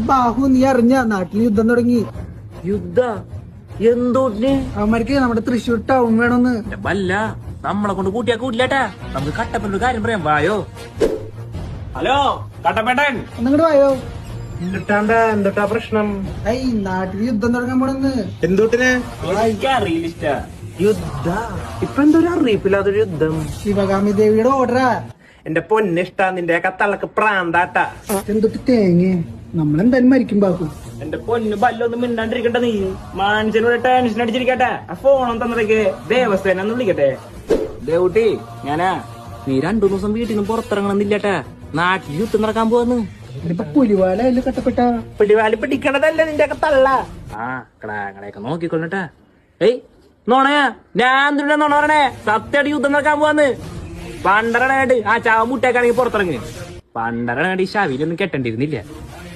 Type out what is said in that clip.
ബാഹു നീ അറിഞ്ഞ നാട്ടിൽ യുദ്ധം തുടങ്ങി. യുദ്ധ എന്തോട്ടിന്? അവന്മാർക്ക് നമ്മുടെ തൃശ്ശൂർ ടൗൺ വേണമെന്ന്. വല്ല നമ്മളെ കൊണ്ട് കൂട്ടിയാ കൂട്ടില്ലാട്ടാ. നമുക്ക് കട്ടപ്പനൊരു കാര്യം പറയാം, വായോ. ഹലോ കട്ടപ്പേട്ടൻ, ഒന്നിങ്ങോട്ട് വായോ. എന്തൊട്ടാ പ്രശ്നം? ഐ നാട്ടിൽ യുദ്ധം തുടങ്ങാൻ പോണെന്ന്. എന്തൊട്ടിന് അറിയില്ല. യുദ്ധ? ഇപ്പൊ എന്തൊരു അറിയിപ്പില്ലാതൊരു യുദ്ധം? ശിവകാമി ദേവിയുടെ ഓർഡറാ. എന്റെ പൊന്നിഷ്ട നിന്റെ കത്തള്ളക്ക് പ്രാന്താട്ട. എന്തൊട്ട് തേങ്ങ, നമ്മളെന്തായാലും മരിക്കും ബാഹു. എന്റെ പൊന്ന് ബല്ലൊന്നും മിണ്ടാണ്ടിരിക്കട്ടെ. നീ മനുഷ്യനോട് ടെൻഷൻ അടിച്ചിരിക്കട്ടെ. ആ ഫോണും തന്നതൊക്കെ ദേവസ്ഥേന ഒന്ന് വിളിക്കട്ടെ. ദേവൂട്ടി, ഞാനാ നീ 2 ദിവസം വീട്ടിൽ നിന്ന് പുറത്തിറങ്ങണമെന്നില്ലട്ടെ. നാട്ടിൽ യുദ്ധം നടക്കാൻ പോവാന്ന്. ഇപ്പൊ പുലിവാല അതിൽ കട്ടപ്പെട്ട പിടിവാലി പിടിക്കണതല്ല നിന്റെ ഒക്കെ തള്ള. ആ കിടാങ്ങളെയൊക്കെ നോക്കിക്കൊള്ളട്ടെ. ഏയ് നോണയാ, ഞാൻ എന്തിനാ നോണ പറയണേ? സത്യമായിട്ട് യുദ്ധം നടക്കാൻ പോവാന്ന്. പണ്ടരനായിട്ട് ആ ചാവ മുട്ടേക്കാണെങ്കിൽ പുറത്തിറങ്ങ്. പണ്ടരനായിട്ട് ഈ ശാവിലൊന്നും കെട്ടണ്ടിരുന്നില്ല.